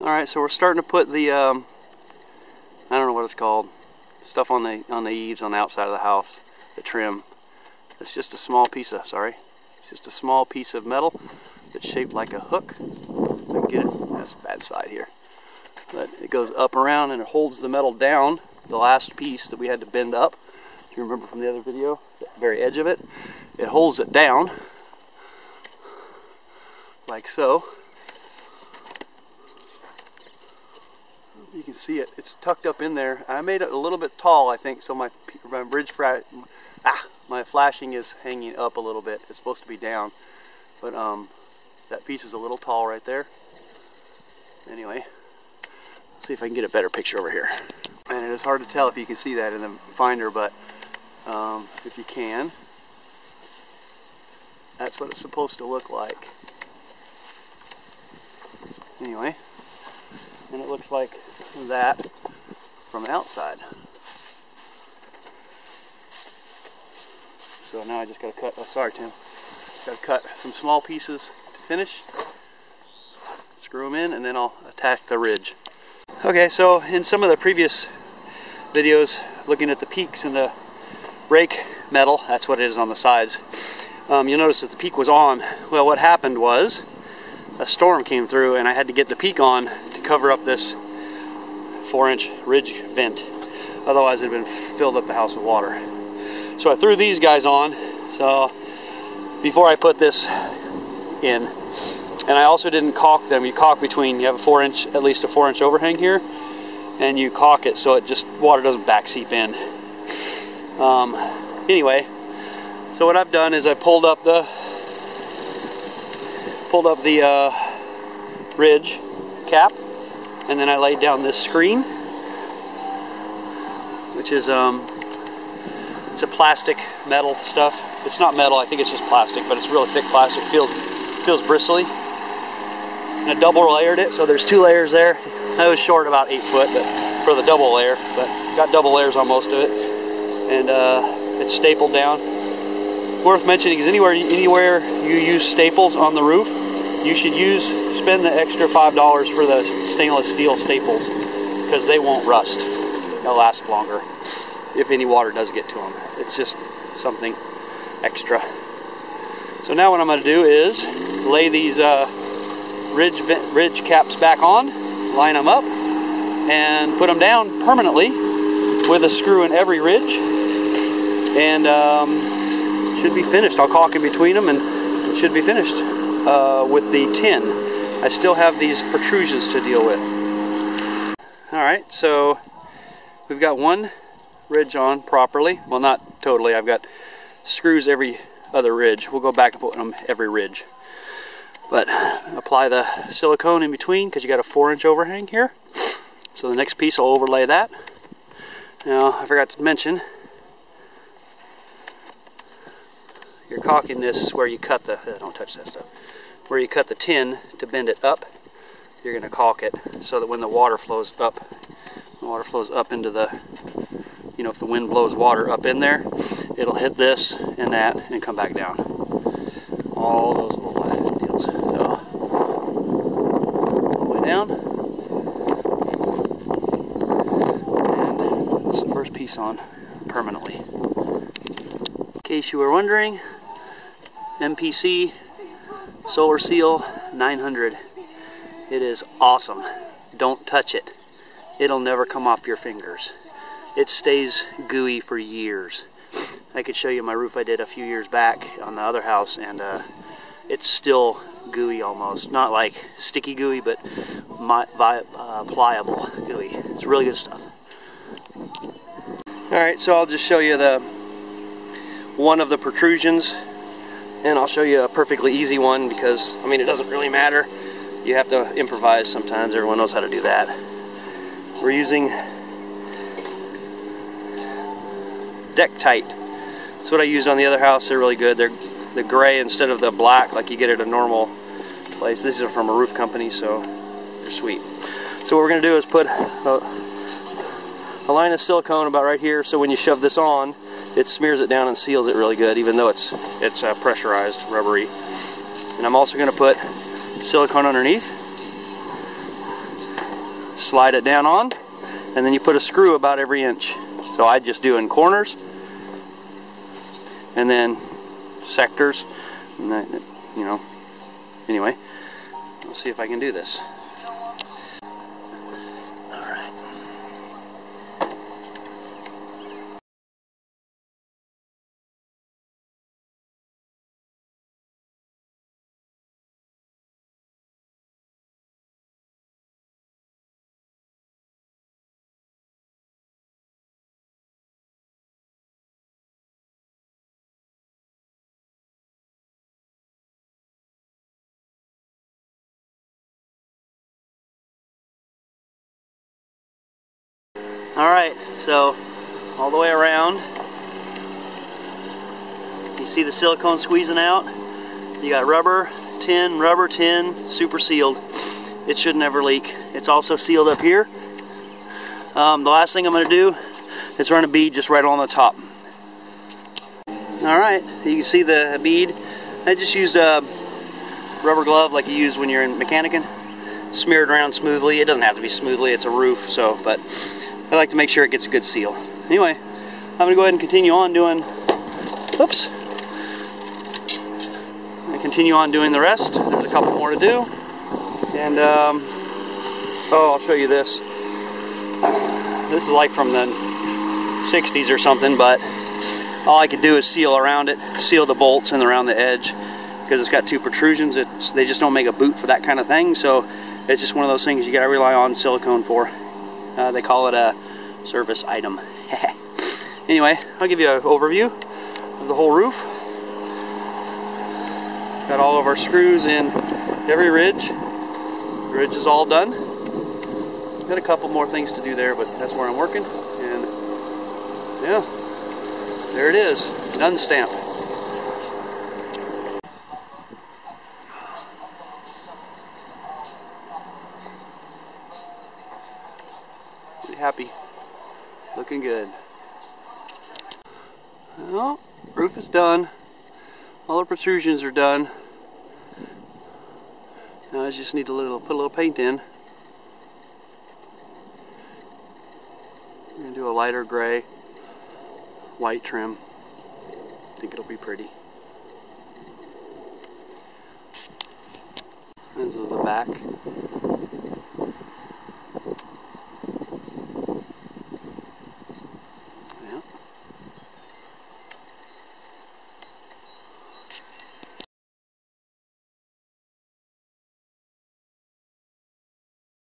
Alright, so we're starting to put the, I don't know what it's called, stuff on the eaves on the outside of the house, the trim. It's just a small piece of, it's just a small piece of metal that's shaped like a hook. If I can get it, that's a bad side here. But it goes up around and it holds the metal down, the last piece that we had to bend up. If you remember from the other video, the very edge of it, it holds it down, like so. You can see it, it's tucked up in there. I made it a little bit tall, I think, so my flashing is hanging up a little bit. It's supposed to be down, but that piece is a little tall right there. Anyway, see if I can get a better picture over here. And it is hard to tell if you can see that in the finder, but if you can, that's what it's supposed to look like. Anyway, and it looks like that from the outside. So now I just got to cut, oh sorry Tim, got to cut some small pieces to finish, screw them in, and then I'll attack the ridge. Okay, so in some of the previous videos looking at the peaks in the rake metal, that's what it is on the sides, you'll notice that the peak was on. Well, what happened was a storm came through and I had to get the peak on to cover up this 4-inch ridge vent. Otherwise it would have been filled up the house with water. So I threw these guys on, so before I put this in, and I also didn't caulk them. You caulk between, you have a 4-inch, at least a 4-inch overhang here, and you caulk it so it just, water doesn't back seep in. Anyway, so what I've done is I pulled up the ridge cap, and then I laid down this screen, which is it's a plastic metal stuff. It's not metal, I think it's just plastic, but it's really thick plastic. Feels bristly. And I double layered it, so there's 2 layers there. I was short about 8 foot for the double layer, but got double layers on most of it. And it's stapled down. Worth mentioning is anywhere you use staples on the roof, you should spend the extra $5 for the stainless steel staples, because they won't rust. They'll last longer if any water does get to them. It's just something extra. So now what I'm going to do is lay these ridge caps back on, line them up, and put them down permanently with a screw in every ridge, and should be finished. I'll caulk in between them and it should be finished with the tin. I still have these protrusions to deal with. Alright, so we've got one ridge on properly. Well, not totally. I've got screws every other ridge. We'll go back and put them every ridge. But apply the silicone in between, because you got a 4-inch overhang here. So the next piece will overlay that. Now, I forgot to mention, you're caulking this where you cut the, don't touch that stuff, where you cut the tin to bend it up. You're going to caulk it so that when the water flows up into the, you know, if the wind blows water up in there, it'll hit this and that and come back down. All those little deals. So, all the way down. And it's the first piece on permanently. In case you were wondering, MPC Solar Seal 900. It is awesome. Don't touch it. It'll never come off your fingers. It stays gooey for years. I could show you my roof I did a few years back on the other house, and it's still gooey almost. Not like sticky gooey, but pliable gooey. It's really good stuff. Alright, so I'll just show you one of the protrusions, and I'll show you a perfectly easy one because, I mean, it doesn't really matter. You have to improvise sometimes. Everyone knows how to do that. We're using Deck-Tite. That's what I used on the other house. They're really good. They're the gray instead of the black like you get at a normal place. These are from a roof company, so they're sweet. So what we're going to do is put a line of silicone about right here, so when you shove this on, it smears it down and seals it really good, even though it's pressurized, rubbery. And I'm also going to put silicone underneath, slide it down on, and then you put a screw about every inch. So I just do in corners, and then sectors, and that, you know. Anyway, we'll see if I can do this. Alright, so all the way around, you see the silicone squeezing out. You got rubber, tin, super sealed. It should never leak. It's also sealed up here. The last thing I'm going to do is run a bead just right on the top. Alright, you can see the bead. I just used a rubber glove like you use when you're in mechanicing. Smeared around smoothly. It doesn't have to be smoothly, it's a roof, so, but I like to make sure it gets a good seal. Anyway, I'm going to go ahead and continue on doing, oops. I'm going to continue on doing the rest. There's a couple more to do. And, oh, I'll show you this. This is like from the 60s or something, but all I could do is seal around it, seal the bolts and around the edge, because it's got two protrusions. They just don't make a boot for that kind of thing, so it's just one of those things you got to rely on silicone for. They call it a service item. Anyway, I'll give you an overview of the whole roof. Got all of our screws in every ridge. The ridge is all done. Got a couple more things to do there, but that's where I'm working. And yeah, there it is, done stamp. Happy, looking good. Well, roof is done. All the protrusions are done. Now I just need to put a little paint in. I'm gonna do a lighter gray, white trim. I think it'll be pretty. This is the back.